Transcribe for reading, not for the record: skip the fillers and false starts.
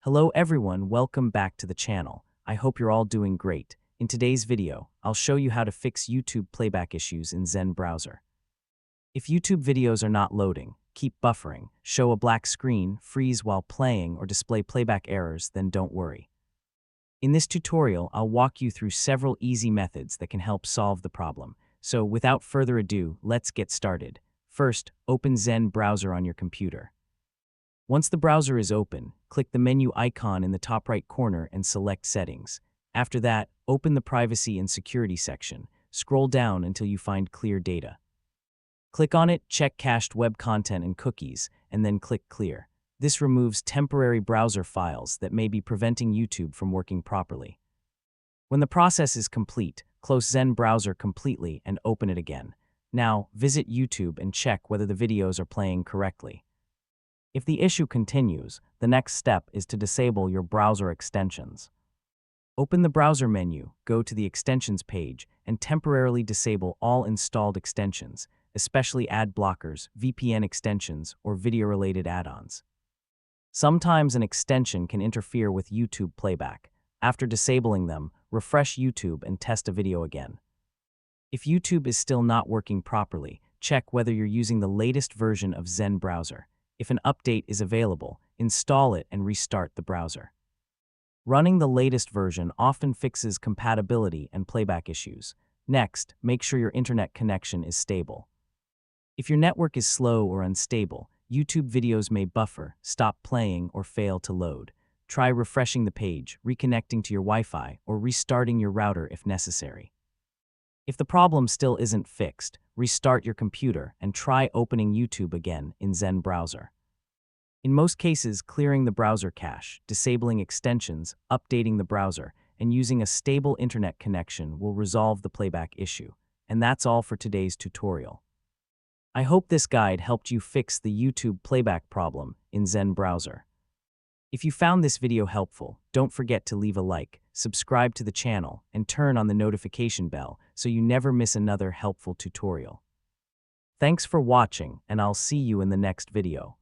Hello everyone, welcome back to the channel. I hope you're all doing great. In today's video, I'll show you how to fix YouTube playback issues in Zen Browser. If YouTube videos are not loading, keep buffering, show a black screen, freeze while playing, or display playback errors, then don't worry. In this tutorial, I'll walk you through several easy methods that can help solve the problem. So without further ado, let's get started. First, open Zen Browser on your computer. Once the browser is open, click the menu icon in the top right corner and select Settings. After that, open the Privacy and Security section. Scroll down until you find Clear Data. Click on it, check cached web content and cookies, and then click Clear. This removes temporary browser files that may be preventing YouTube from working properly. When the process is complete, close Zen Browser completely and open it again. Now, visit YouTube and check whether the videos are playing correctly. If the issue continues, the next step is to disable your browser extensions. Open the browser menu, go to the Extensions page, and temporarily disable all installed extensions, especially ad blockers, VPN extensions, or video-related add-ons. Sometimes an extension can interfere with YouTube playback. After disabling them, refresh YouTube and test a video again. If YouTube is still not working properly, check whether you're using the latest version of Zen Browser. If an update is available, install it and restart the browser. Running the latest version often fixes compatibility and playback issues. Next, make sure your internet connection is stable. If your network is slow or unstable, YouTube videos may buffer, stop playing, or fail to load. Try refreshing the page, reconnecting to your Wi-Fi, or restarting your router if necessary. If the problem still isn't fixed, restart your computer and try opening YouTube again in Zen Browser. In most cases, clearing the browser cache, disabling extensions, updating the browser, and using a stable internet connection will resolve the playback issue. And that's all for today's tutorial. I hope this guide helped you fix the YouTube playback problem in Zen Browser. If you found this video helpful, don't forget to leave a like, subscribe to the channel, and turn on the notification bell so you never miss another helpful tutorial. Thanks for watching, and I'll see you in the next video.